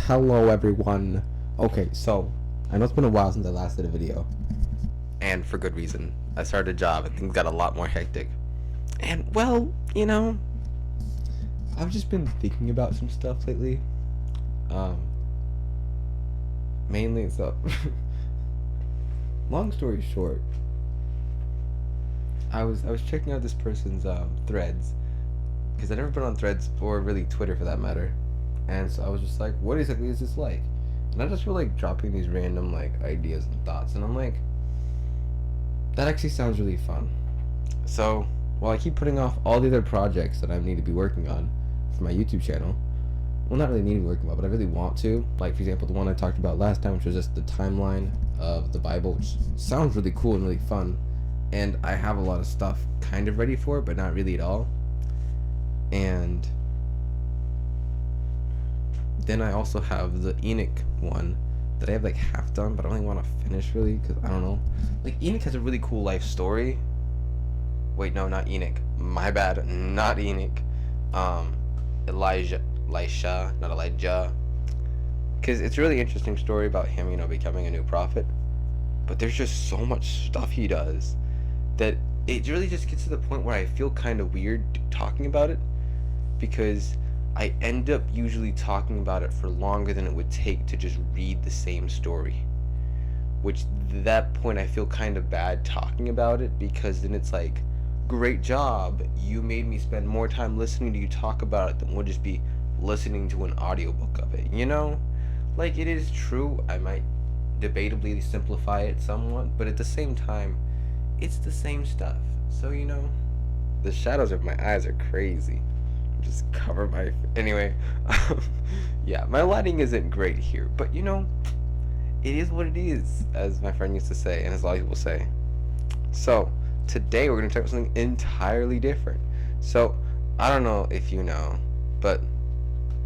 Hello everyone. Okay, so I know it's been a while since I last did a video, and for good reason. I started a job and things got a lot more hectic. And well, I've just been thinking about some stuff lately. Um, Mainly so. Long story short, I was checking out this person's threads because I've never been on Threads or really Twitter for that matter, and so I was just like, what exactly is this like? And I just feel like dropping these random like ideas and thoughts, and I'm like, that actually sounds really fun. So while I keep putting off all the other projects that I need to be working on for my YouTube channel, well, not really need to be working on, but I really want to. Like for example, the one I talked about last time, which was just the timeline of the Bible, which sounds really cool and really fun, and I have a lot of stuff kind of ready for it, but not really at all. And then I also have the Enoch one that I have like half done, but I don't really want to finish really because I don't know. Like Enoch has a really cool life story. Wait, no, not Enoch. My bad, not Enoch. Um, Elisha, not Elijah. Because it's a really interesting story about him, becoming a new prophet. But there's just so much stuff he does that it really just gets to the point where I feel kind of weird talking about it, because I end up usually talking about it for longer than it would take to just read the same story. Which, at that point, I feel kind of bad talking about it, because then it's like, great job, you made me spend more time listening to you talk about it than would just be listening to an audiobook of it, Like, it is true, I might debatably simplify it somewhat, but at the same time, it's the same stuff. So, the shadows of my eyes are crazy. Just cover my... Anyway, yeah, my lighting isn't great here, but it is what it is, as my friend used to say, and as a lot of people say. So, today we're going to talk about something entirely different. So, I don't know if you know, but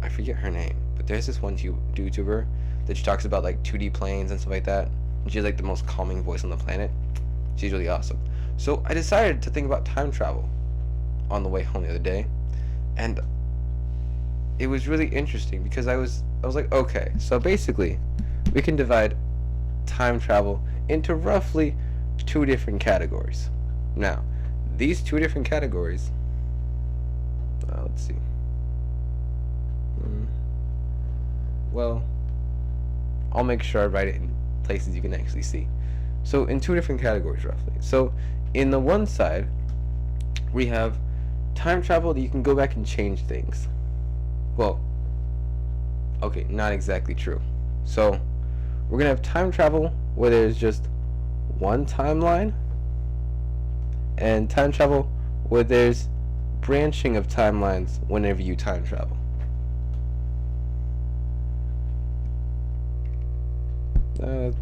I forget her name, but there's this one YouTuber that she talks about like 2D planes and stuff like that. And she has like the most calming voice on the planet. She's really awesome. So I decided to think about time travel on the way home the other day, and it was really interesting because I was like, okay, so basically we can divide time travel into roughly two different categories. Now, these two different categories, let's see. Well, I'll make sure I write it in places you can actually see. So, in two different categories, roughly. So, in the one side, we have time travel that you can go back and change things. Well, okay, not exactly true. So, we're going to have time travel where there's just one timeline, and time travel where there's branching of timelines whenever you time travel.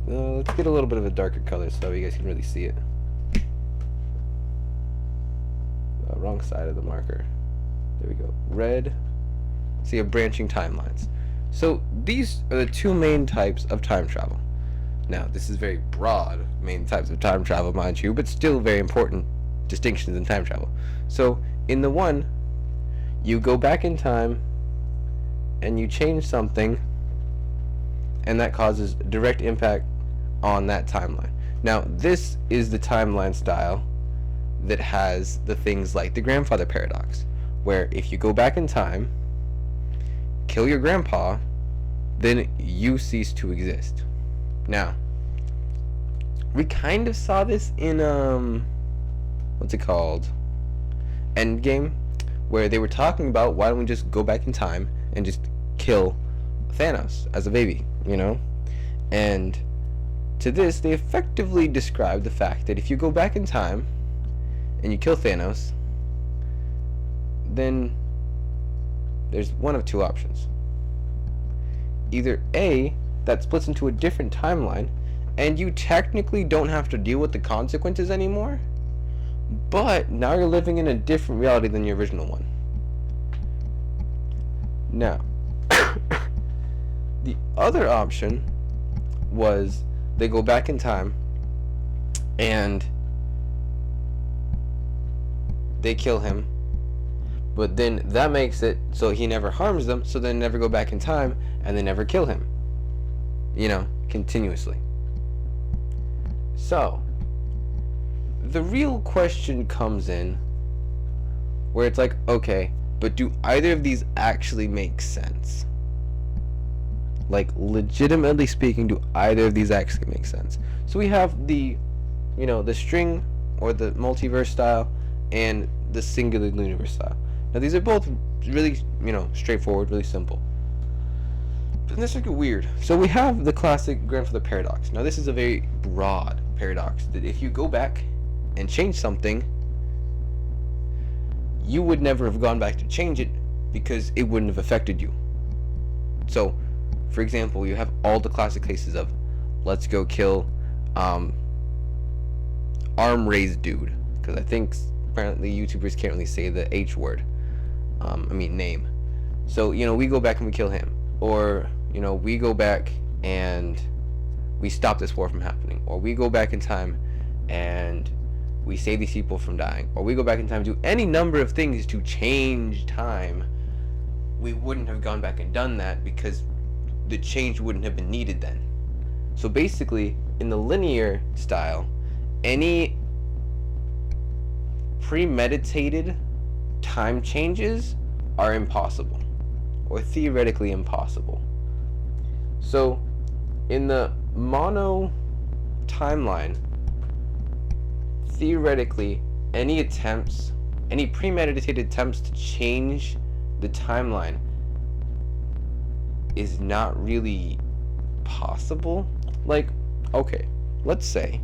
Let's get a little bit of a darker color so you guys can really see it. Wrong side of the marker. There we go. Red. So you have branching timelines. So these are the two main types of time travel. Now, this is very broad, main types of time travel, mind you, but still very important distinctions in time travel. So, in the one, you go back in time and you change something, and that causes direct impact on that timeline. Now, this is the timeline style that has the things like the grandfather paradox, where if you go back in time, kill your grandpa, then you cease to exist. Now, we kind of saw this in what's it called? Endgame, where they were talking about why don't we just go back in time and just kill Thanos as a baby, And to this, they effectively described the fact that if you go back in time and you kill Thanos, then there's one of two options. Either A, that splits into a different timeline, and you technically don't have to deal with the consequences anymore, but now you're living in a different reality than your original one. Now, the other option was they go back in time and they kill him, But then that makes it so he never harms them, so they never go back in time and they never kill him. Continuously. So, the real question comes in where it's like, okay, but do either of these actually make sense? Like, legitimately speaking, do either of these actually make sense? So we have the string or the multiverse style and the singular universe style. Now these are both really, straightforward, really simple. But this is weird. So we have the classic grandfather paradox. Now this is a very broad paradox that if you go back and change something, you would never have gone back to change it because it wouldn't have affected you. So, for example, you have all the classic cases of let's go kill arm raised dude, because I think apparently YouTubers can't really say the H word. Name. So, we go back and we kill him. Or, we go back and we stop this war from happening. Or we go back in time and we save these people from dying. Or we go back in time and do any number of things to change time. We wouldn't have gone back and done that because the change wouldn't have been needed then. So basically, in the linear style, any premeditated time changes are impossible, or theoretically impossible. So in the mono timeline, theoretically any premeditated attempts to change the timeline is not really possible. Like, okay, let's say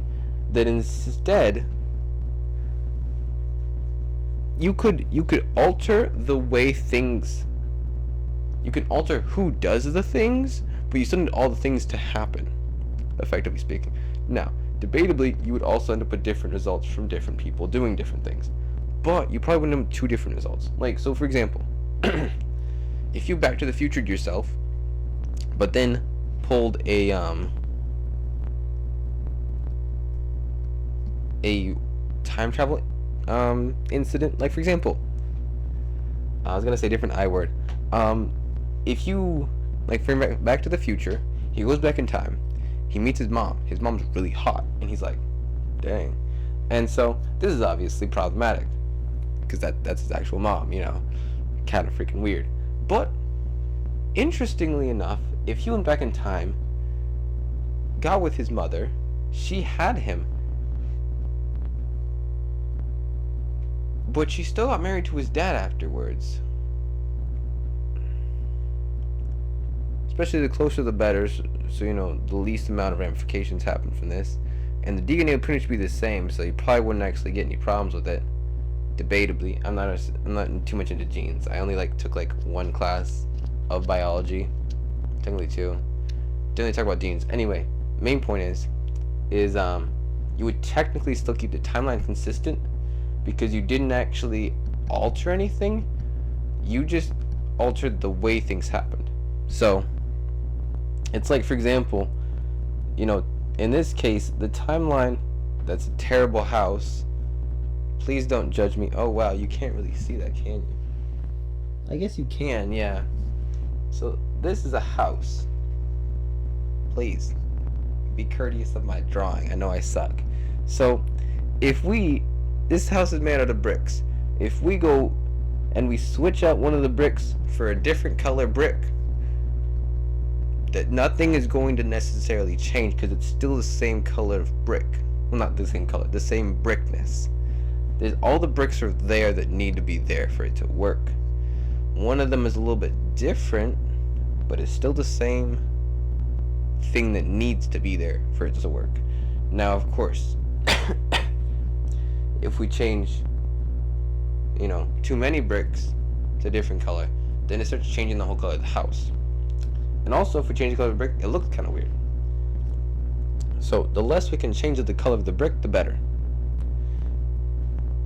that instead you could alter the way things, you can alter who does the things, but you still need all the things to happen, effectively speaking. Now, debatably, you would also end up with different results from different people doing different things, but you probably wouldn't have two different results. Like, so for example, if you Back to the Futured yourself, but then pulled a time travel incident, like for example, I was gonna say different I word. If you like for Back to the Future, he goes back in time, he meets his mom. His mom's really hot, and he's like, dang. And so this is obviously problematic because that's his actual mom, kind of freaking weird. But interestingly enough, if he went back in time, got with his mother, she had him, but she still got married to his dad afterwards. Especially the closer the better, so the least amount of ramifications happen from this. And the DNA would pretty much be the same, so you probably wouldn't actually get any problems with it. Debatably, I'm not too much into genes. I only took one class of biology, technically two. Didn't really talk about genes. Anyway, main point is you would technically still keep the timeline consistent because you didn't actually alter anything. You just altered the way things happened. So it's like, for example, in this case, the timeline, that's a terrible house. Please don't judge me. Oh wow, you can't really see that, can you? I guess you can, yeah. So this is a house. Please be courteous of my drawing. I know I suck. So this house is made out of bricks. If we go and we switch out one of the bricks for a different color brick, that nothing is going to necessarily change because it's still the same color of brick. Well, not the same color, the same brickness. All the bricks are there that need to be there for it to work. One of them is a little bit different, but it's still the same thing that needs to be there for it to work. Now, of course, if we change, too many bricks to a different color, then it starts changing the whole color of the house. And also, if we change the color of the brick, it looks kind of weird. So the less we can change the color of the brick, the better.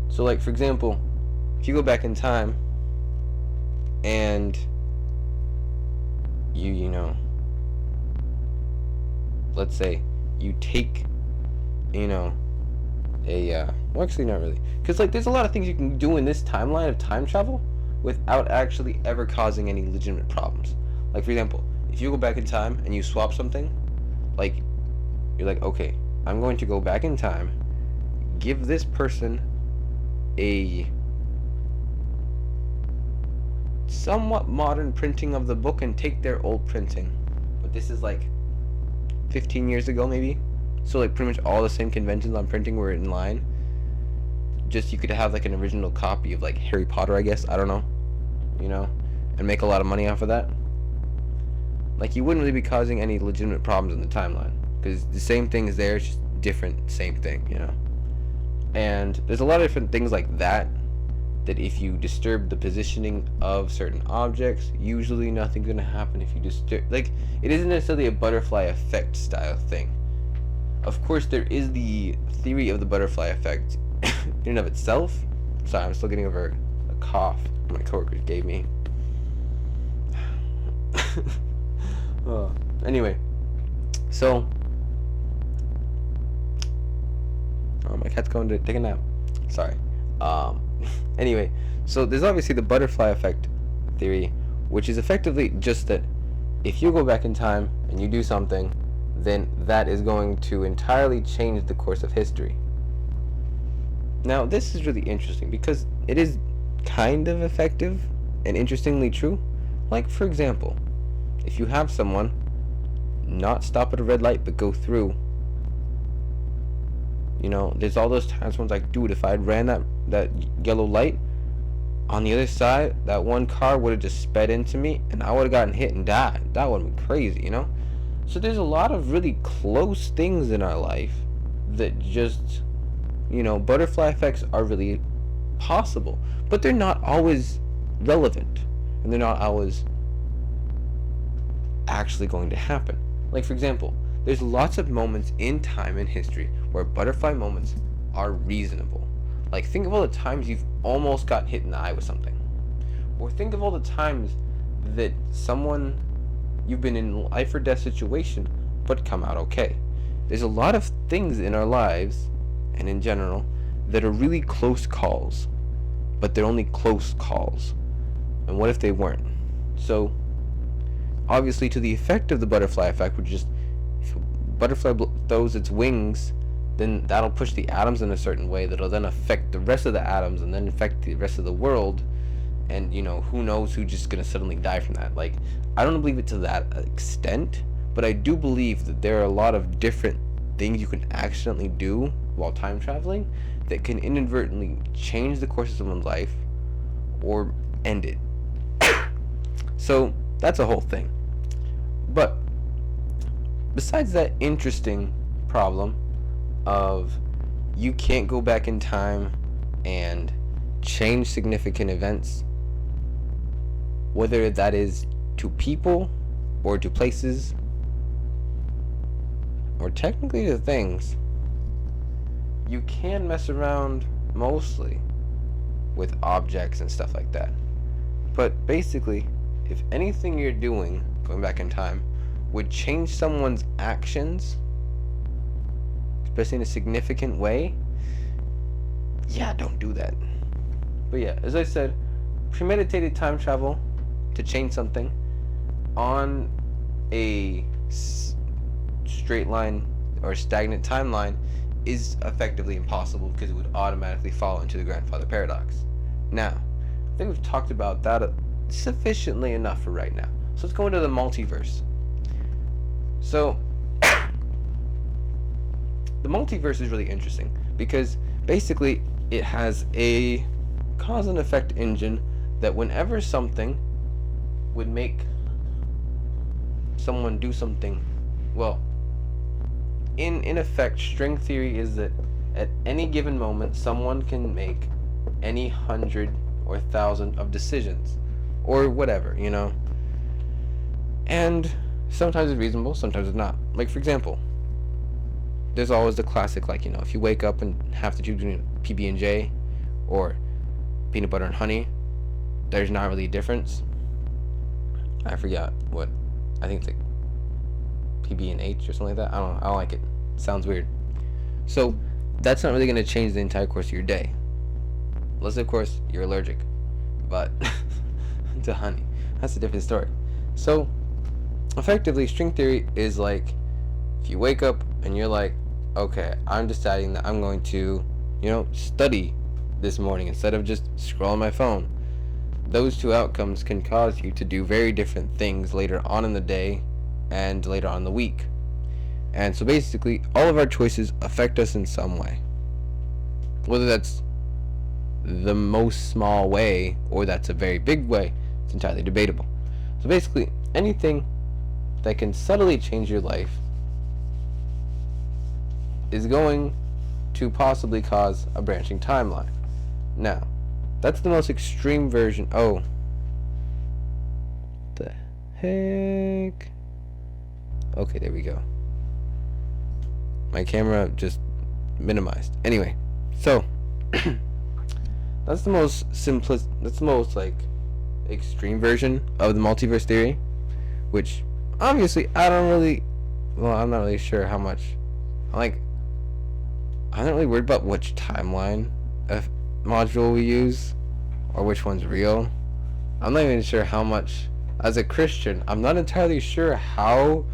So for example, if you go back in time and let's say you take, well, actually not really, because there's a lot of things you can do in this timeline of time travel, without actually ever causing any legitimate problems. Like, for example, if you go back in time and you swap something, like, you're like, okay, I'm going to go back in time, give this person a somewhat modern printing of the book and take their old printing. But this is like 15 years ago, maybe. So, like, pretty much all the same conventions on printing were in line. Just you could have like an original copy of like Harry Potter, I guess. I don't know, you know, and make a lot of money off of that. Like, you wouldn't really be causing any legitimate problems in the timeline because the same thing is there, it's just different, same thing, you know. And there's a lot of different things like that that if you disturb the positioning of certain objects, usually nothing's gonna happen if you disturb. Like, it isn't necessarily a butterfly effect style thing. Of course, there is the theory of the butterfly effect in and of itself. Sorry, I'm still getting over a cough my coworkers gave me. Anyway, so my cat's going to take a nap. Sorry. Anyway, so there's obviously the butterfly effect theory, which is effectively just that if you go back in time and you do something, then that is going to entirely change the course of history. Now, this is really interesting because it is kind of effective and interestingly true. Like, for example, if you have someone not stop at a red light but go through, you know, there's all those times when it's like, dude, if I had ran that yellow light on the other side, that one car would have just sped into me and I would have gotten hit and died. That would have been crazy, you know? So there's a lot of really close things in our life that just, you know, butterfly effects are really possible, but they're not always relevant and they're not always actually going to happen. Like, for example, there's lots of moments in time and history where butterfly moments are reasonable. Like, think of all the times you've almost got hit in the eye with something, or think of all the times that you've been in life or death situation but come out okay. There's a lot of things in our lives and in general that are really close calls, but they're only close calls. And what if they weren't? So obviously, to the effect of the butterfly effect, which is if a butterfly throws its wings, then that'll push the atoms in a certain way that'll then affect the rest of the atoms and then affect the rest of the world. And, you know, who knows who's just gonna suddenly die from that. Like, I don't believe it to that extent, but I do believe that there are a lot of different things you can accidentally do while time traveling that can inadvertently change the course of someone's life or end it. So that's a whole thing. But besides that interesting problem of you can't go back in time and change significant events, whether that is to people or to places or technically to things, you can mess around mostly with objects and stuff like that. But basically, if anything you're doing going back in time would change someone's actions, especially in a significant way, yeah, don't do that. But yeah, as I said, premeditated time travel to change something on a straight line or stagnant timeline is effectively impossible because it would automatically fall into the grandfather paradox. Now, I think we've talked about that sufficiently enough for right now. So let's go into the multiverse. So, the multiverse is really interesting because basically it has a cause and effect engine that whenever something would make someone do something, well, in effect, string theory is that at any given moment someone can make any 100 or 1,000 of decisions or whatever, you know. And sometimes it's reasonable, sometimes it's not. Like, for example, there's always the classic, like, you know, if you wake up and have to choose between PB&J or peanut butter and honey, there's not really a difference. I forgot what, I think it's like PB and H or something like that. I don't know, I don't like it. Sounds weird. So that's not really going to change the entire course of your day, unless of course you're allergic. But to honey. That's a different story. So, effectively, string theory is like if you wake up and you're like, okay, I'm deciding that I'm going to, study this morning instead of just scrolling my phone. Those two outcomes can cause you to do very different things later on in the day and later on in the week. And so basically, all of our choices affect us in some way. Whether that's the most small way or that's a very big way, it's entirely debatable. So basically, anything that can subtly change your life is going to possibly cause a branching timeline. Now, that's the most extreme version. Oh. What the heck? Okay, there we go. My camera just minimized. Anyway, so that's the most extreme version of the multiverse theory, which obviously I'm not really sure how much. I'm not really worried about which timeline module we use or which one's real. I'm not even sure how much, as a Christian, I'm not entirely sure how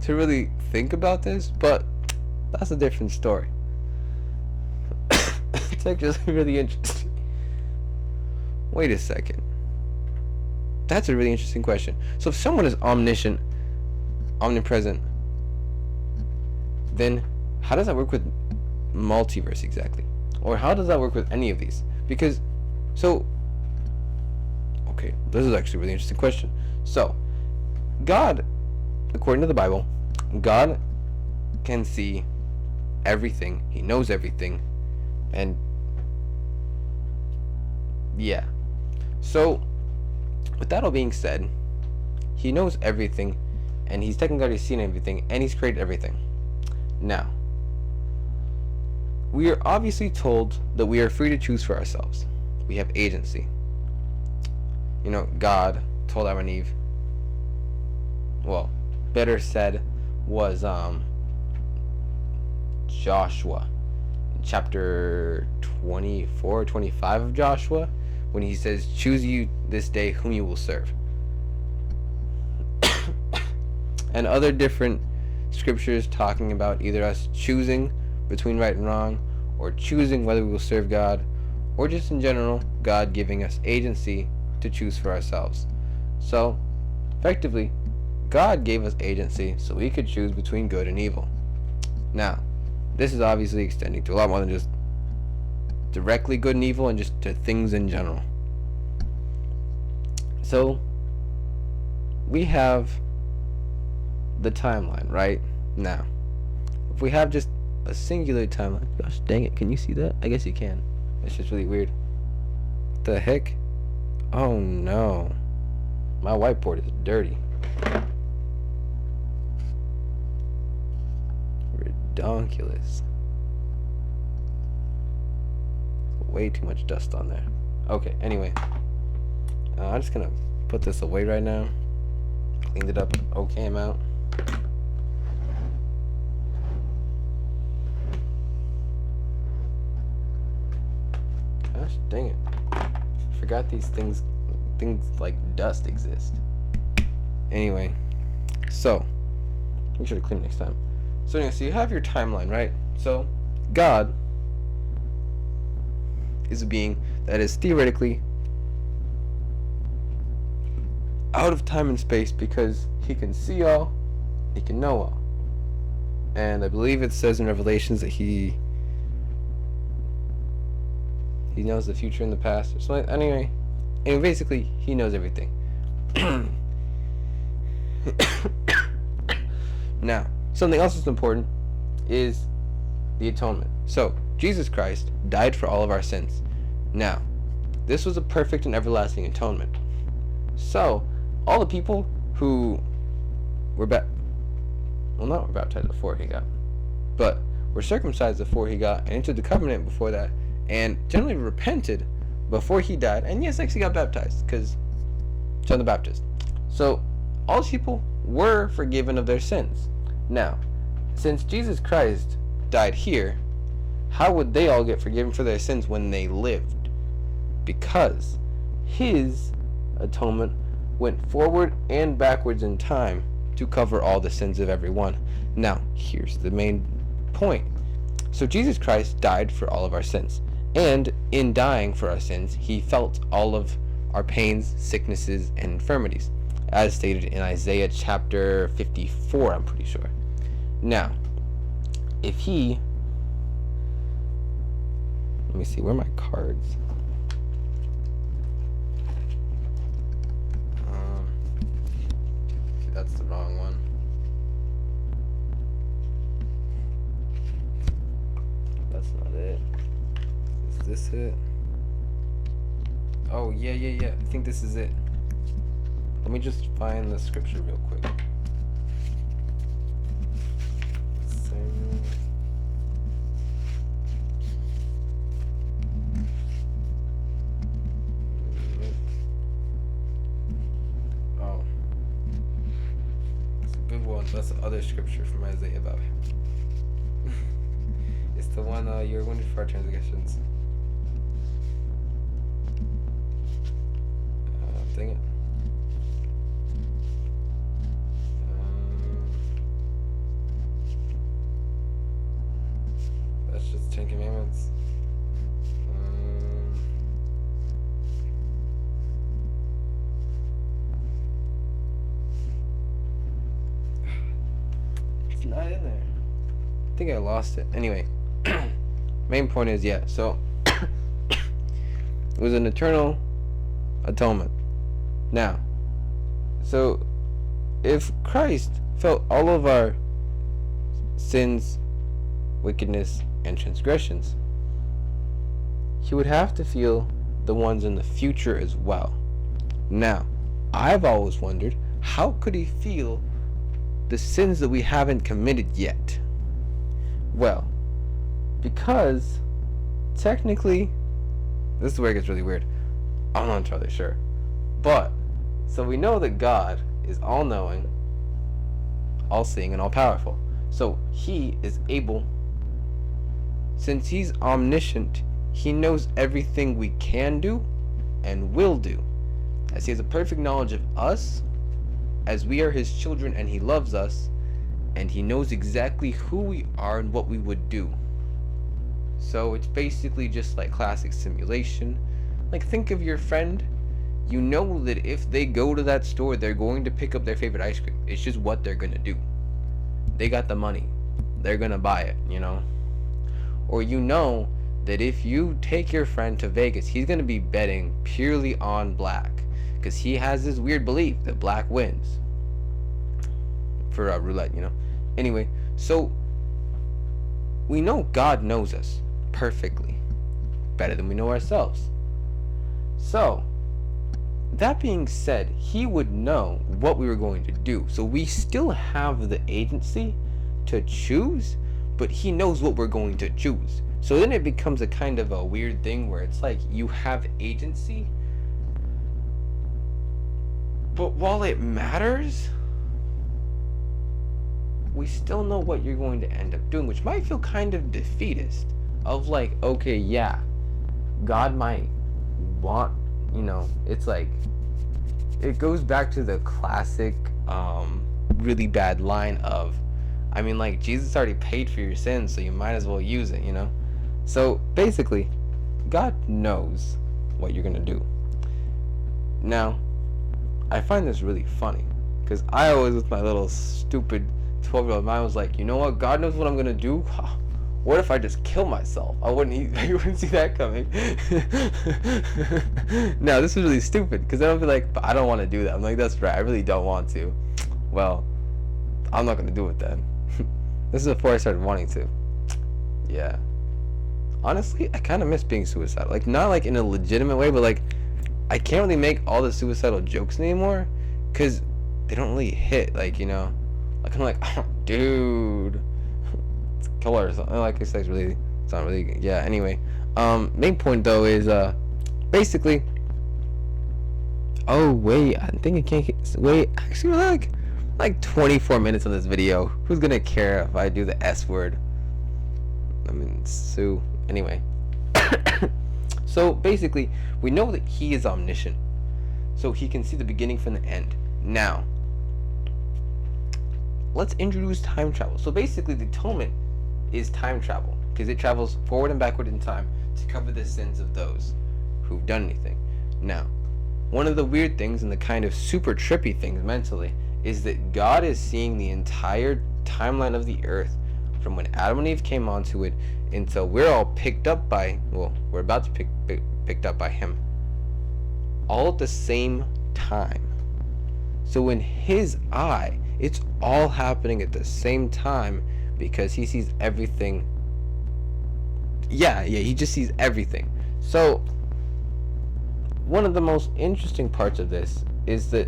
to really think about this, but that's a different story. It's actually really interesting. Wait a second. That's a really interesting question. So if someone is omniscient, omnipresent, then how does that work with multiverse exactly? Or how does that work with any of these? Because, okay, this is actually a really interesting question. So, God, according to the Bible, God can see everything. He knows everything. And, yeah. So, with that all being said, He knows everything, and He's technically already seen everything, and He's created everything. Now, we are obviously told that we are free to choose for ourselves. We have agency. God told Adam and Eve, well, better said was Joshua, chapter 24, 25 of Joshua, when he says, choose you this day whom you will serve. And other different scriptures talking about either us choosing between right and wrong, or choosing whether we will serve God, or just in general, God giving us agency to choose for ourselves. So, effectively, God gave us agency so we could choose between good and evil. Now, this is obviously extending to a lot more than just directly good and evil and just to things in general. So, we have the timeline, right? Now, if we have just a singular timeline, gosh dang it, can you see that? I guess you can. It's just really weird. What the heck? Oh no. My whiteboard is dirty. Redonkulous. Way too much dust on there. Okay, anyway. I'm just gonna put this away right now. Cleaned it up an okay amount. Gosh dang it. I forgot these things like dust exist. Anyway, so make sure to clean next time. So anyway, so you have your timeline, right? So God is a being that is theoretically out of time and space because he can see all, he can know all. And I believe it says in Revelations that he knows the future and the past or something. Anyway, basically he knows everything. Now, something else that's important is the atonement. So, Jesus Christ died for all of our sins. Now, this was a perfect and everlasting atonement. So, all the people who were not were baptized before he got, but were circumcised before he got, and entered the covenant before that, and generally repented before he died, and yes, actually got baptized, because John the Baptist. So, all these people were forgiven of their sins. Now, since Jesus Christ died here, how would they all get forgiven for their sins when they lived? Because his atonement went forward and backwards in time to cover all the sins of everyone. Now, here's the main point. So Jesus Christ died for all of our sins. And in dying for our sins, he felt all of our pains, sicknesses, and infirmities, as stated in Isaiah chapter 54, I'm pretty sure. Now, if he... Let me see, where are my cards? That's the wrong one. That's not it. Is this it? Oh, yeah. I think this is it. Let me just find the scripture real quick. Oh. It's a good one. That's the other scripture from Isaiah about him. It's the one, you're wounded for our transgressions. Dang it. That's just 10 Commandments. It's not in there. I think I lost it. Anyway, main point is, yeah, so it was an eternal atonement. Now, so if Christ felt all of our sins, wickedness, and transgressions, he would have to feel the ones in the future as well. Now, I've always wondered, how could he feel the sins that we haven't committed yet? Well, because technically, this is where it gets really weird. I'm not entirely sure. But, so we know that God is all-knowing, all-seeing, and all-powerful. So he is able, since he's omniscient, he knows everything we can do and will do, as he has a perfect knowledge of us, as we are his children and he loves us, and he knows exactly who we are and what we would do. So it's basically just like classic simulation. Like, think of your friend. You know that if they go to that store, they're going to pick up their favorite ice cream. It's just what they're gonna do. They got the money. They're gonna buy it, you know? Or you know that if you take your friend to Vegas, he's gonna be betting purely on black, because he has this weird belief that black wins for roulette, you know? Anyway, so we know God knows us perfectly, better than we know ourselves. So, that being said, he would know what we were going to do. So we still have the agency to choose, but he knows what we're going to choose. So then it becomes a kind of a weird thing where it's like you have agency, but while it matters, we still know what you're going to end up doing, which might feel kind of defeatist. Of like, okay, yeah, God might want, you know, it's like, it goes back to the classic, really bad line of, I mean, like, Jesus already paid for your sins, so you might as well use it, you know? So, basically, God knows what you're gonna do. Now, I find this really funny, because I always, with my little stupid 12-year-old mind, was like, you know what, God knows what I'm gonna do? What if I just kill myself? You wouldn't see that coming. No, this is really stupid, because then I'll be like, but I don't want to do that. I'm like, that's right, I really don't want to. Well, I'm not going to do it then. This is before I started wanting to. Yeah. Honestly, I kind of miss being suicidal. Like, not like in a legitimate way, but like, I can't really make all the suicidal jokes anymore, because they don't really hit, like, you know? Like, I'm like, oh, dude. Color or something. Like I said, it's not really good. Yeah, anyway. Main point though is basically, oh wait, I think I can't wait, actually we're like 24 minutes on this video. Who's gonna care if I do the S word? I mean, sue. Anyway. So basically, we know that he is omniscient. so he can see the beginning from the end. Now, let's introduce time travel. So basically, the atonement is time travel because it travels forward and backward in time to cover the sins of those who've done anything. Now, one of the weird things and the kind of super trippy things mentally is that God is seeing the entire timeline of the earth from when Adam and Eve came onto it until we're all picked up by, well, we're about to picked up by him, all at the same time. So in his eye, it's all happening at the same time because he sees everything. Yeah, he just sees everything. So one of the most interesting parts of this is that,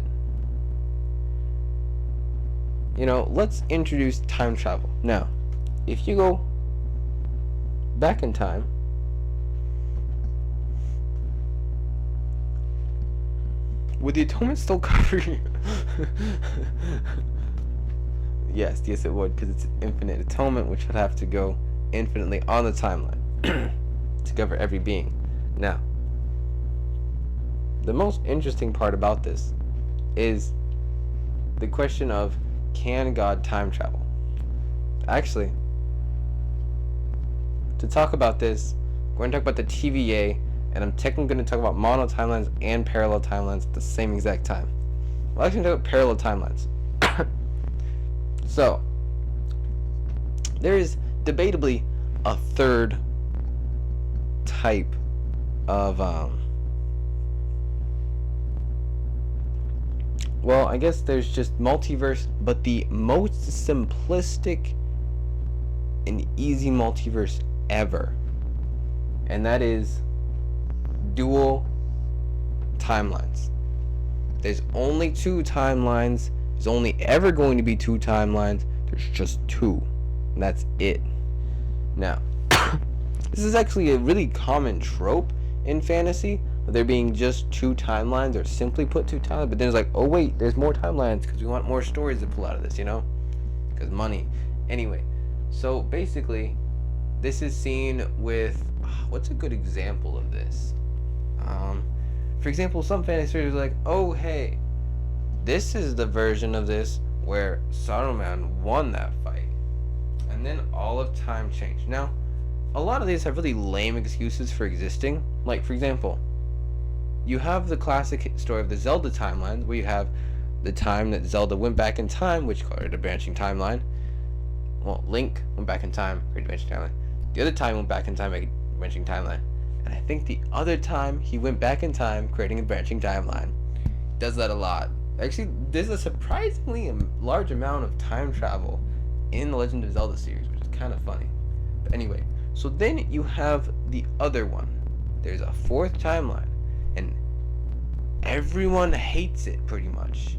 let's introduce time travel. Now, if you go back in time, would the atonement still cover you? Yes, it would, because it's infinite atonement, which would have to go infinitely on the timeline to cover every being. Now, the most interesting part about this is the question of, can God time travel? Actually, to talk about this, we're going to talk about the TVA, and I'm technically going to talk about mono timelines and parallel timelines at the same exact time. We're actually going to talk about parallel timelines. So, there is debatably a third type of, well, I guess there's just multiverse, but the most simplistic and easy multiverse ever. And that is dual timelines. There's only two timelines. There's only ever going to be two timelines. There's just two. And that's it. Now, this is actually a really common trope in fantasy. There being just two timelines, or simply put two timelines, but then it's like, oh wait, there's more timelines because we want more stories to pull out of this, because money. Anyway, so basically, this is seen with, what's a good example of this? For example, some fantasy stories are like, oh hey, this is the version of this where Saruman won that fight, and then all of time changed. Now, a lot of these have really lame excuses for existing. Like, for example, you have the classic story of the Zelda timelines, where you have the time that Zelda went back in time, which called it a branching timeline. Well, Link went back in time, created a branching timeline. The other time went back in time, made a branching timeline. And I think the other time he went back in time, creating a branching timeline. Does that a lot. Actually, there's a surprisingly large amount of time travel in the Legend of Zelda series, which is kind of funny. But anyway, so then you have the other one. There's a fourth timeline, and everyone hates it pretty much.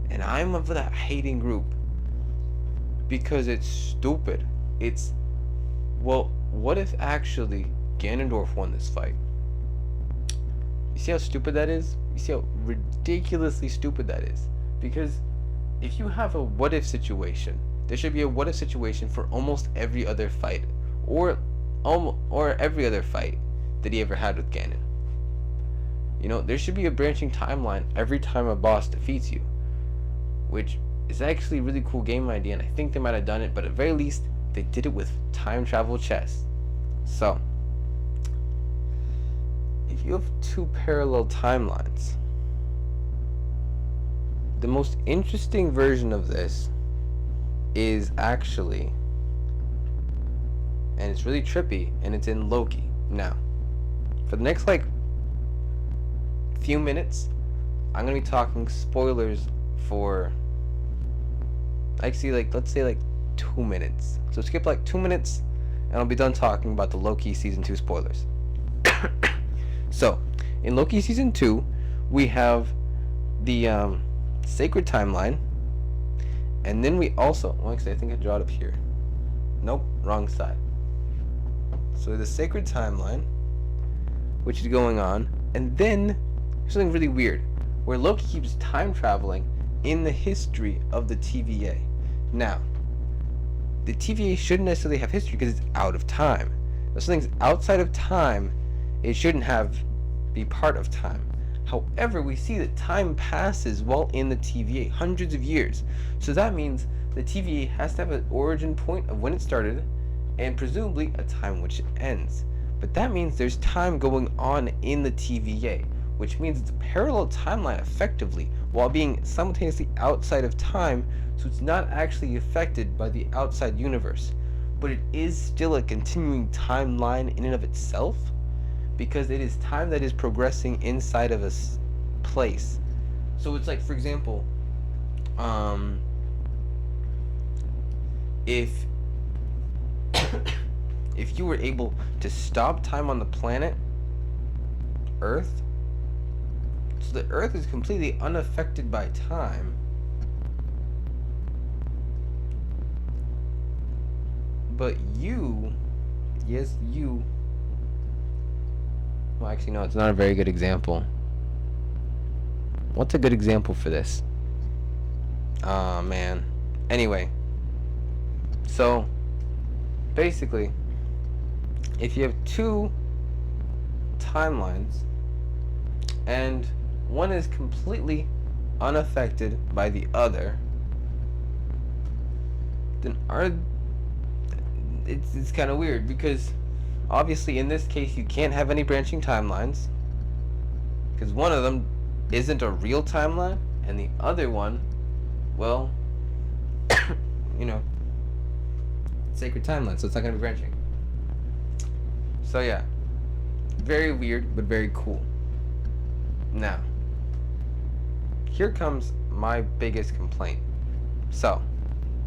And I'm of that hating group because it's stupid. It's, well, what if actually Ganondorf won this fight? You see how stupid that is? You see how ridiculously stupid that is? Because if you have a what if situation, there should be a what if situation for almost every other fight, or every other fight that he ever had with Ganon. There should be a branching timeline every time a boss defeats you, which is actually a really cool game idea, and I think they might have done it, but at very least they did it with time travel chess. So, if you have two parallel timelines, the most interesting version of this is actually, and it's really trippy, and it's in Loki. Now, for the next few minutes, I'm gonna be talking spoilers for, actually, let's say 2 minutes. So skip 2 minutes, and I'll be done talking about the Loki season 2 spoilers. So, in Loki season 2, we have the sacred timeline, and then we also, well, actually, I think I draw it up here. Nope, wrong side. So the sacred timeline, which is going on, and then there's something really weird, where Loki keeps time traveling in the history of the TVA. Now, the TVA shouldn't necessarily have history because it's out of time. If something's outside of time, it shouldn't be part of time. However, we see that time passes while in the TVA, hundreds of years. So that means the TVA has to have an origin point of when it started, and presumably a time which it ends. But that means there's time going on in the TVA, which means it's a parallel timeline effectively, while being simultaneously outside of time, so it's not actually affected by the outside universe. But it is still a continuing timeline in and of itself, because it is time that is progressing inside of a place. So it's like, for example, if if you were able to stop time on the planet Earth, so the Earth is completely unaffected by time, but you, yes, you, well, actually, no, it's not a very good example. What's a good example for this? Oh, man. Anyway, so basically, if you have two timelines and one is completely unaffected by the other, then it's kind of weird, because obviously in this case you can't have any branching timelines, because one of them isn't a real timeline and the other one, well, you know, sacred timeline, so it's not going to be branching. So yeah, very weird but very cool. Now, here comes my biggest complaint. So,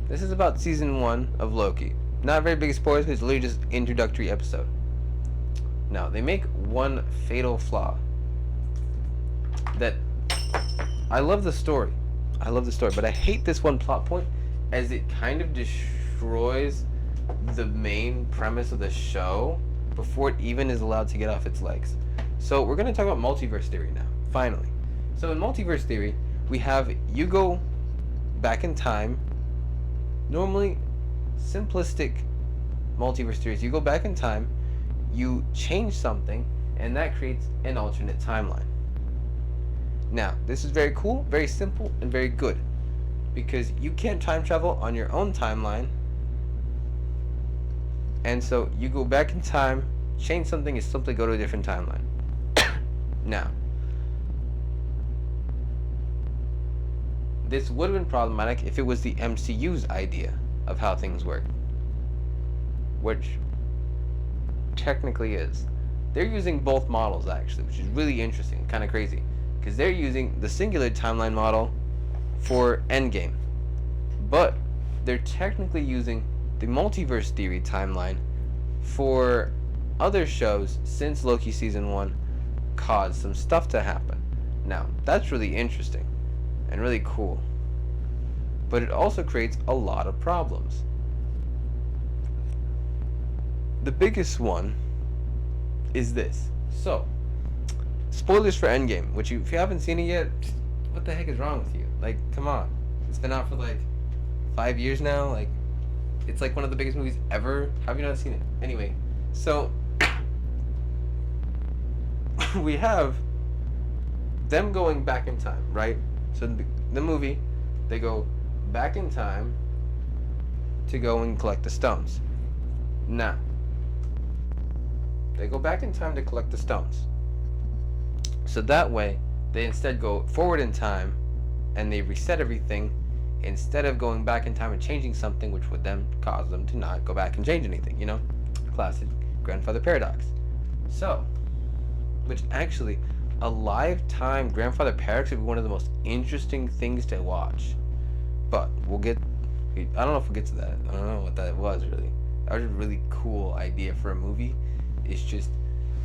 this is about season 1 of Loki. Not very big spoilers, because it's literally just introductory episode. Now, they make one fatal flaw. That, I love the story, but I hate this one plot point, as it kind of destroys the main premise of the show before it even is allowed to get off its legs. So we're going to talk about multiverse theory now, finally. So in multiverse theory, we have you go back in time. Normally, simplistic multiverse theories, you go back in time, you change something, and that creates an alternate timeline. Now, this is very cool, very simple, and very good, because you can't time travel on your own timeline, and so you go back in time, change something, and simply go to a different timeline. Now, this would have been problematic if it was the MCU's idea of how things work, which technically is. They're using both models, actually, which is really interesting, kind of crazy, because they're using the singular timeline model for Endgame, but they're technically using the multiverse theory timeline for other shows since Loki season 1 caused some stuff to happen. Now, that's really interesting and really cool, but it also creates a lot of problems. The biggest one is this. So, spoilers for Endgame, which if you haven't seen it yet, what the heck is wrong with you? Like, come on. It's been out for like 5 years now. Like, it's like one of the biggest movies ever. How have you not seen it? Anyway, so we have them going back in time, right? So the movie, they go back in time to go and collect the stones. Now, they go back in time to collect the stones. So that way, they instead go forward in time and they reset everything instead of going back in time and changing something, which would then cause them to not go back and change anything, you know? Classic grandfather paradox. So, which actually, a lifetime grandfather paradox would be one of the most interesting things to watch. But we'll get, I don't know if we'll get to that. I don't know what that was really. That was a really cool idea for a movie. It's just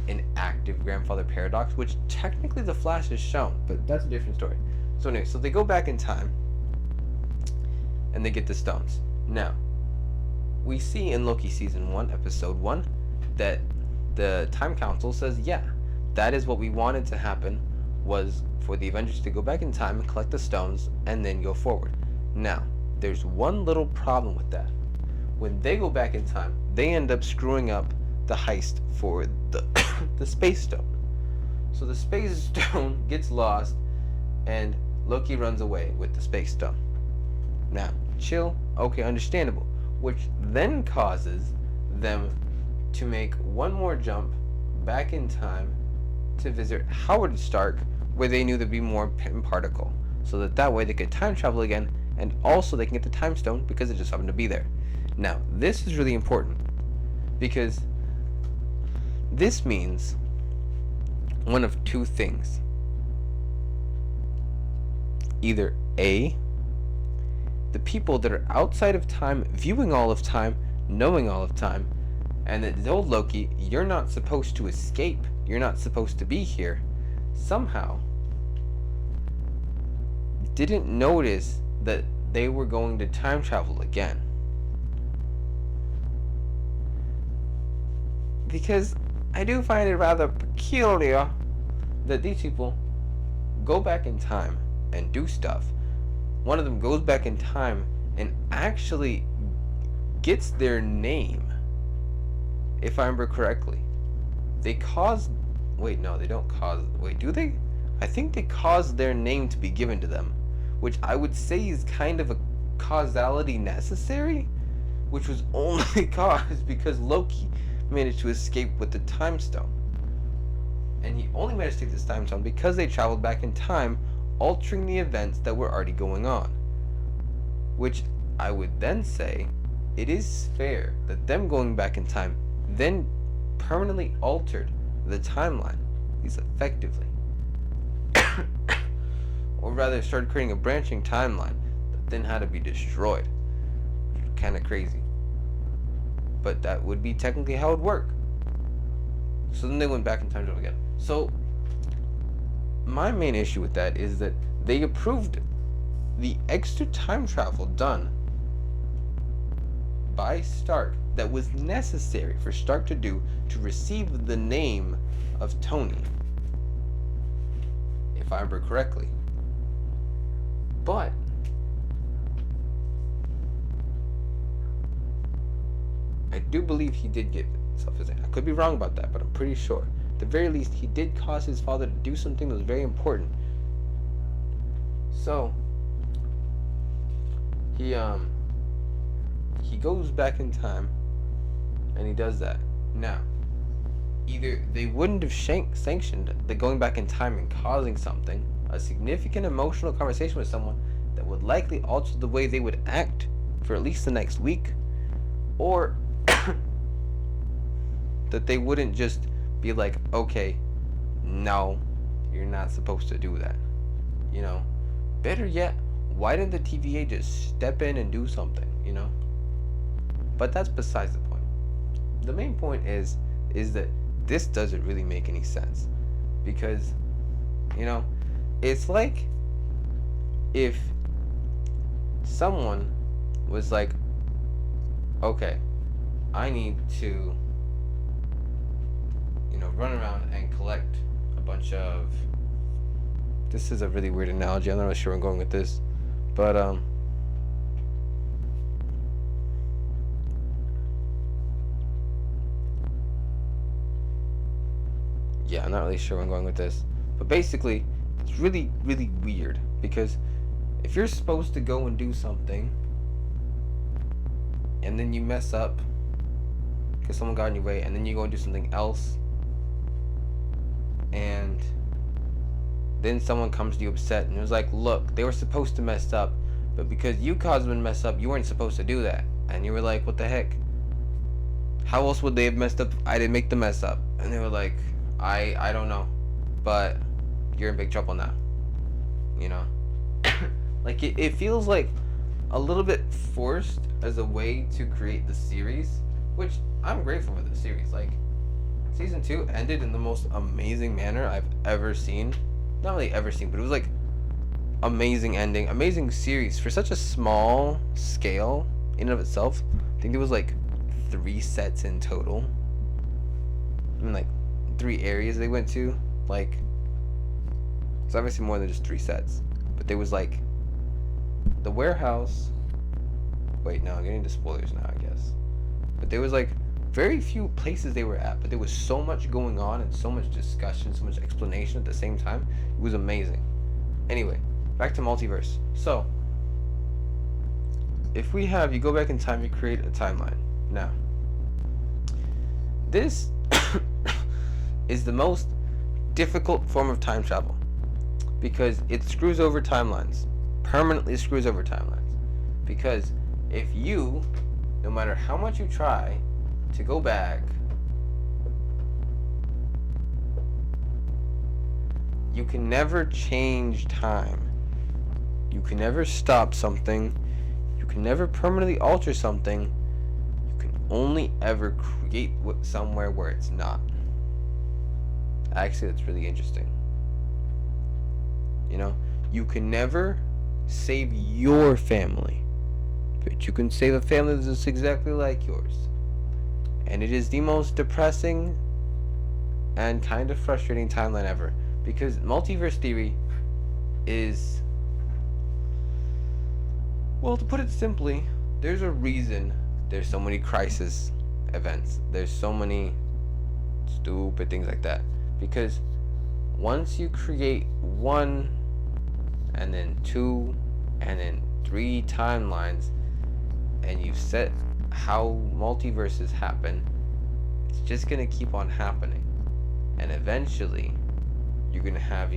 an active grandfather paradox, which technically the Flash is shown, but that's a different story. So anyway, so they go back in time and they get the stones. Now, we see in Loki season 1, episode 1, that the Time Council says, yeah, that is what we wanted to happen, was for the Avengers to go back in time and collect the stones and then go forward. Now, there's one little problem with that. When they go back in time, they end up screwing up the heist for the the space stone. So the space stone gets lost, and Loki runs away with the space stone. Now, chill, okay, understandable. Which then causes them to make one more jump back in time to visit Howard Stark, where they knew there'd be more Pym particle, so that way they could time travel again, and also they can get the time stone because it just happened to be there. Now, this is really important because this means one of two things. Either A, the people that are outside of time, viewing all of time, knowing all of time, and that told Loki, you're not supposed to escape, you're not supposed to be here, somehow didn't notice that they were going to time travel again. Because I do find it rather peculiar that these people go back in time and do stuff. One of them goes back in time and actually gets their name, if I remember correctly. They cause... Wait, no, they don't cause... Wait, do they? I think they cause their name to be given to them, which I would say is kind of a causality necessary, which was only caused because Loki managed to escape with the time stone. And he only managed to take this time stone because they traveled back in time, altering the events that were already going on. Which I would then say, it is fair that them going back in time then permanently altered the timeline, at least effectively. Or rather started creating a branching timeline that then had to be destroyed. Kind of crazy. But that would be technically how it would work. So then they went back in time travel again. So my main issue with that is that they approved the extra time travel done by Stark that was necessary for Stark to do to receive the name of Tony, if I remember correctly. But I do believe he did get himself his name. I could be wrong about that, but I'm pretty sure. At the very least, he did cause his father to do something that was very important. So he goes back in time and he does that. Now, either they wouldn't have sanctioned the going back in time and causing something, a significant emotional conversation with someone that would likely alter the way they would act for at least the next week, or that they wouldn't just be like, okay, no, you're not supposed to do that. You know, better yet, why didn't the TVA just step in and do something, you know? But that's besides the point. The main point is that this doesn't really make any sense. Because, you know, it's like if someone was like, okay, I need to, you know, run around and collect a bunch of... This is a really weird analogy. I'm not really sure where I'm going with this. But, yeah, I'm not really sure where I'm going with this. But basically, it's really, really weird. Because if you're supposed to go and do something, and then you mess up because someone got in your way, and then you go and do something else, and then someone comes to you upset and was like, look, they were supposed to mess up, but because you caused them to mess up, you weren't supposed to do that. And you were like, what the heck? How else would they have messed up if I didn't make them mess up? And they were like, I don't know, but you're in big trouble now. You know? Like, it feels like a little bit forced as a way to create the series, which I'm grateful for the series. Like, season 2 ended in the most amazing manner I've ever seen. Not really ever seen, but it was like amazing ending, amazing series for such a small scale in and of itself. I think there was like 3 sets in total. I mean, like 3 areas they went to. Like, it's obviously more than just 3 sets, but there was like the warehouse. Wait, no, I'm getting into spoilers now, I guess. But there was like very few places they were at, but there was so much going on and so much discussion, so much explanation at the same time. It was amazing. Anyway, back to multiverse. So, if we have you go back in time, you create a timeline. Now, this is the most difficult form of time travel because it screws over timelines, permanently screws over timelines. Because if you, no matter how much you try to go back, you can never change time. You can never stop something. You can never permanently alter something. You can only ever create somewhere where it's not. Actually, that's really interesting. You know, you can never save your family, but you can save a family that's just exactly like yours. And it is the most depressing and kind of frustrating timeline ever. Because multiverse theory is, well, to put it simply, there's a reason there's so many crisis events. There's so many stupid things like that. Because once you create one, and then two, and then three timelines, and you set how multiverses happen, it's just gonna keep on happening. And eventually, you're gonna have,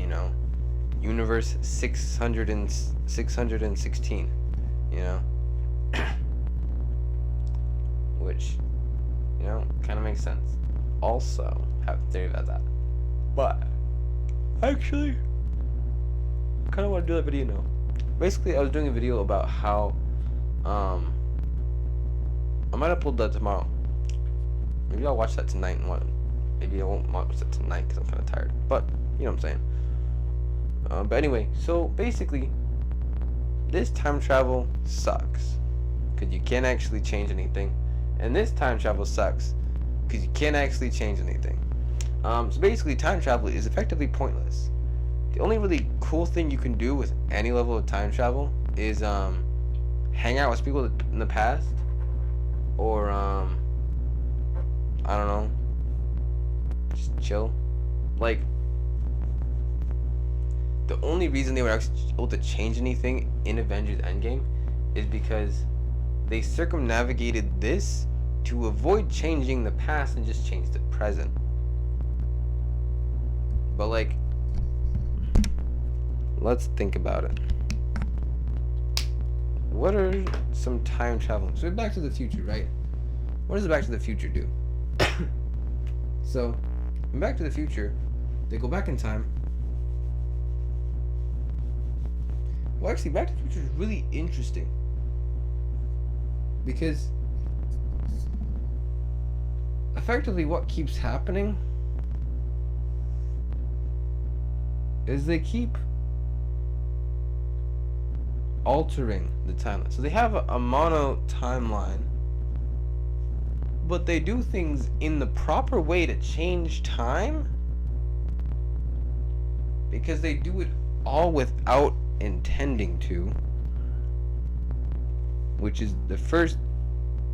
universe 616, which, kind of makes sense. Also, have a theory about that. But, actually, I kind of want to do that video now. Basically, I was doing a video about how, I might upload that tomorrow. Maybe I'll watch that tonight and what. Maybe I won't watch that tonight because I'm kind of tired. But, you know what I'm saying. But anyway, so basically, this time travel sucks. Because you can't actually change anything. And this time travel sucks. Because you can't actually change anything. So basically, time travel is effectively pointless. The only really cool thing you can do with any level of time travel is hang out with people in the past. Or, I don't know. Just chill. Like, the only reason they were actually able to change anything in Avengers Endgame is because they circumnavigated this to avoid changing the past and just change the present. But like, let's think about it. What are some time travel? So Back to the Future, right? What does Back to the Future do? So, in Back to the Future, they go back in time. Well, actually, Back to the Future is really interesting. Because effectively what keeps happening is they keep altering the timeline. So they have a mono timeline, but they do things in the proper way to change time because they do it all without intending to, which is the first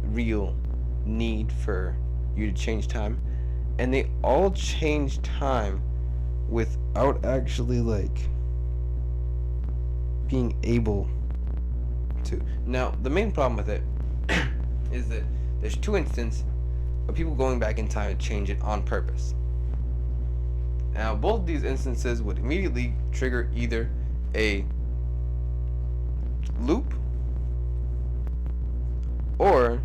real need for you to change time. And they all change time without actually being able to. Now, the main problem with it is that there's two instances of people going back in time to change it on purpose. Now, both of these instances would immediately trigger either a loop or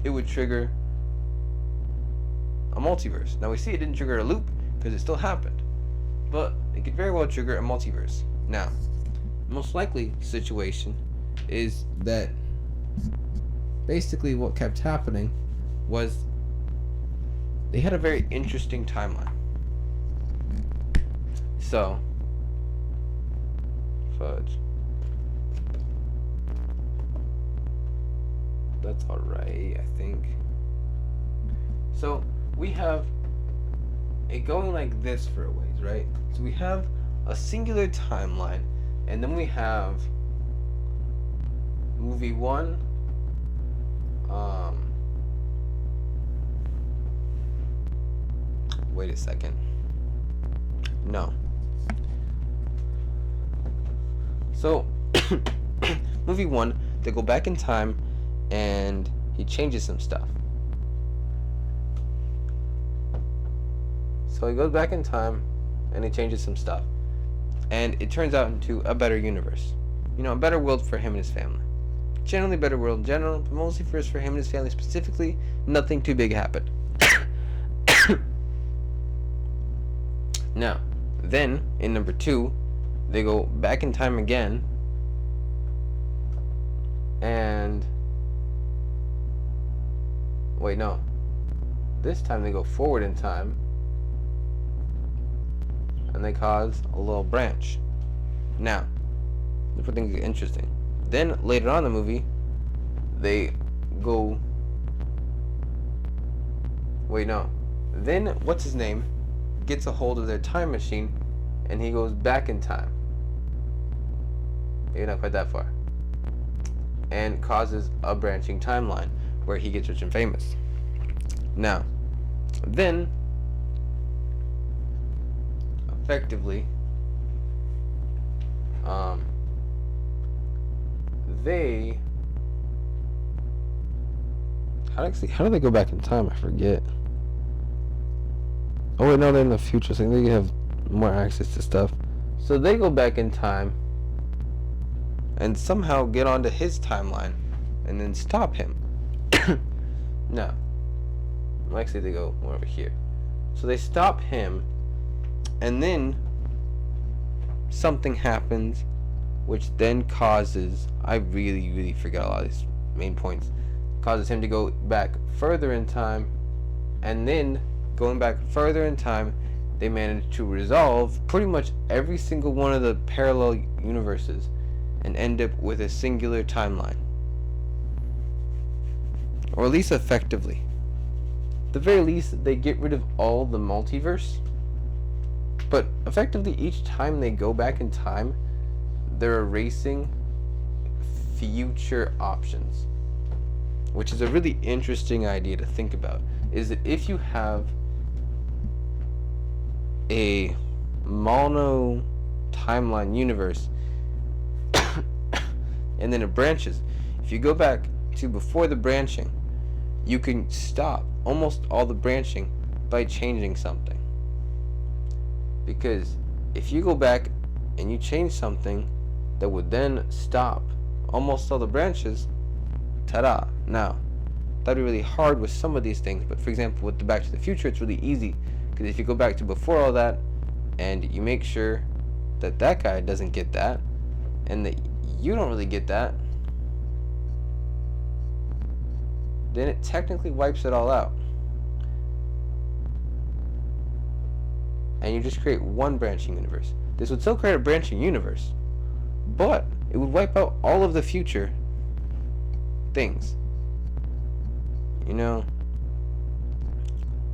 it would trigger a multiverse. Now, we see it didn't trigger a loop because it still happened, but it could very well trigger a multiverse. Now, the most likely situation is that basically what kept happening was they had a very interesting timeline. So, fudge. That's alright, I think. So, we have it going like this for a ways, right? So we have a singular timeline, and then we have movie 1, Wait a second. No. So, movie 1, they go back in time and he changes some stuff. So he goes back in time and he changes some stuff. And it turns out into a better universe. A better world for him and his family. Generally better world in general, but mostly for him and his family specifically, nothing too big happened. Now, then, in number 2, they go back in time again, and wait, no. This time they go forward in time, and they cause a little branch. Now, this is things get interesting. Then later on in the movie, they go. Wait, no. Then what's his name gets a hold of their time machine, and he goes back in time. Maybe not quite that far. And causes a branching timeline where he gets rich and famous. Now, then, effectively, they. How do they go back in time? I forget. Oh wait, no, they're in the future, so they have more access to stuff. So they go back in time and somehow get onto his timeline and then stop him. No. Actually, they go more over here. So they stop him, and then something happens, which then causes, I really forgot a lot of these main points, causes him to go back further in time, and then going back further in time, they manage to resolve pretty much every single one of the parallel universes and end up with a singular timeline. Or at least effectively. At the very least, they get rid of all the multiverse. But effectively, each time they go back in time, they're erasing future options. Which is a really interesting idea to think about. Is that if you have a mono timeline universe and then it branches, if you go back to before the branching, you can stop almost all the branching by changing something. Because if you go back and you change something that would then stop almost all the branches, ta-da. Now, that'd be really hard with some of these things, but for example with the Back to the Future, it's really easy, because if you go back to before all that and you make sure that that guy doesn't get that and that you don't really get that, then it technically wipes it all out. And you just create one branching universe. This would still create a branching universe, but it would wipe out all of the future things.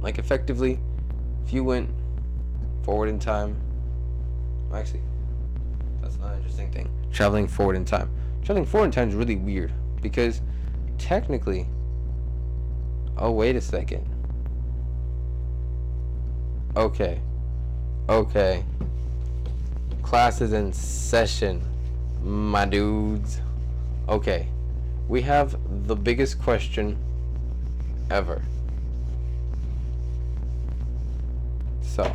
Like effectively, if you went forward in time, actually, that's not an interesting thing. Traveling forward in time. Traveling forward in time is really weird because technically, oh wait a second. Okay. Class is in session, my dudes. Okay. We have the biggest question ever. So,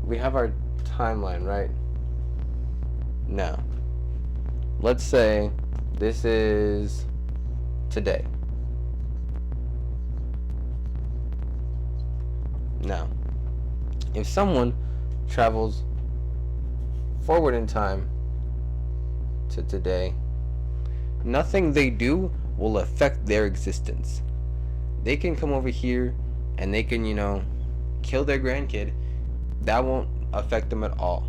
we have our timeline, right? Now, let's say this is today. Now, if someone travels forward in time to today, nothing they do will affect their existence. They can come over here and they can, kill their grandkid. That won't affect them at all.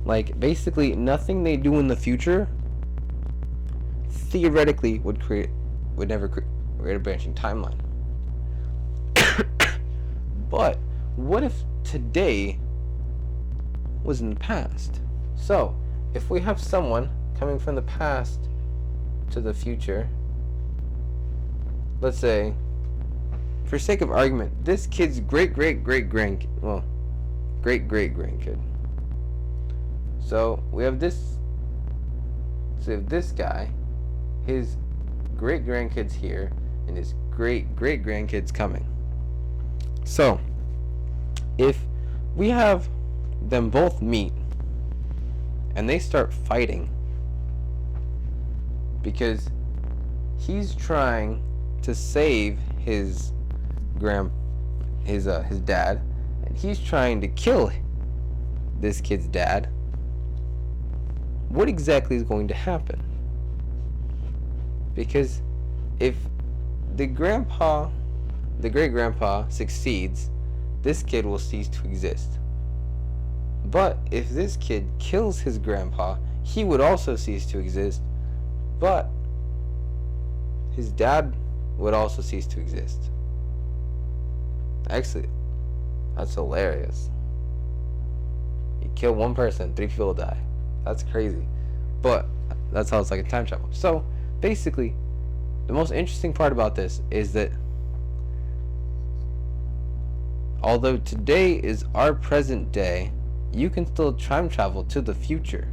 Like basically nothing they do in the future theoretically would never create a branching timeline. But what if today was in the past? So, if we have someone coming from the past to the future, let's say for sake of argument, this kid's great grandkid, well, great grandkid. So we have this. So we have this guy, his great grandkids here, and his great grandkids coming. So if we have them both meet and they start fighting because he's trying to save his dad, and he's trying to kill this kid's dad, what exactly is going to happen? Because if the great grandpa succeeds, this kid will cease to exist. But if this kid kills his grandpa, he would also cease to exist, but his dad would also cease to exist. Actually, that's hilarious. You kill one person, 3 people will die. That's crazy. But that's how it's like a time travel. So basically, the most interesting part about this is that although today is our present day, you can still time travel to the future,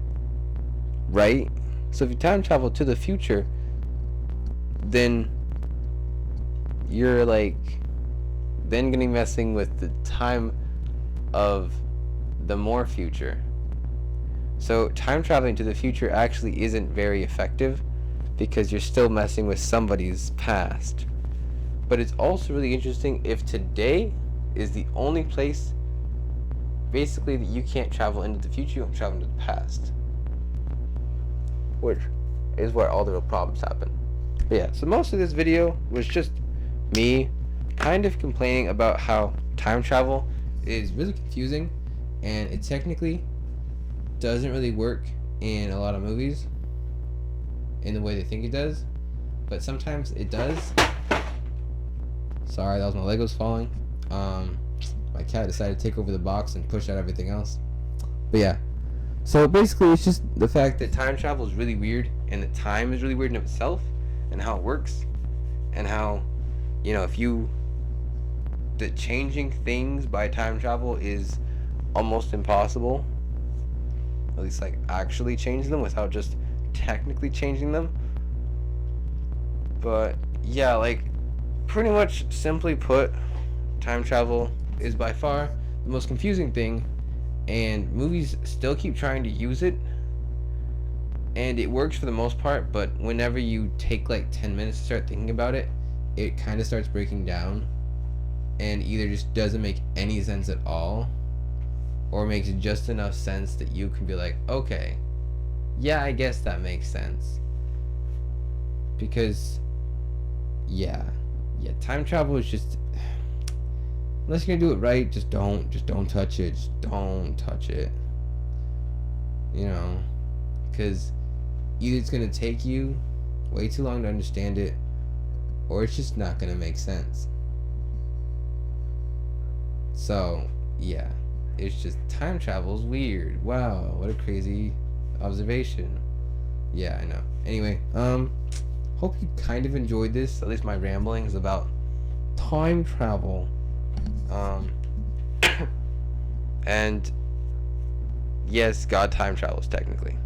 right? So if you time travel to the future, then you're like then gonna be messing with the time of the more future. So time traveling to the future actually isn't very effective because you're still messing with somebody's past. But it's also really interesting if today is the only place basically that you can't travel into the future, you can travel into the past, which is where all the real problems happen. But yeah, so most of this video was just me kind of complaining about how time travel is really confusing and it technically doesn't really work in a lot of movies in the way they think it does, but sometimes it does. Sorry, that was my Legos falling. My cat decided to take over the box and push out everything else. But yeah, so basically it's just the fact that time travel is really weird and that time is really weird in itself and how it works and how, you know, that changing things by time travel is almost impossible, at least like actually changing them without just technically changing them. But yeah, like pretty much simply put, time travel is by far the most confusing thing, and movies still keep trying to use it, and it works for the most part, but whenever you take like 10 minutes to start thinking about it, it kind of starts breaking down and either just doesn't make any sense at all or makes just enough sense that you can be like, okay, yeah, I guess that makes sense. Because yeah, time travel is just, unless you're gonna do it right, just don't touch it. Just don't touch it. You know, because either it's gonna take you way too long to understand it, or it's just not gonna make sense. So yeah, it's just time travel's weird. Wow, what a crazy observation. Yeah, I know. Anyway, hope you kind of enjoyed this. At least my ramblings about time travel. And yes, God time travels technically.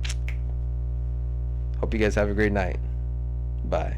Hope you guys have a great night. Bye.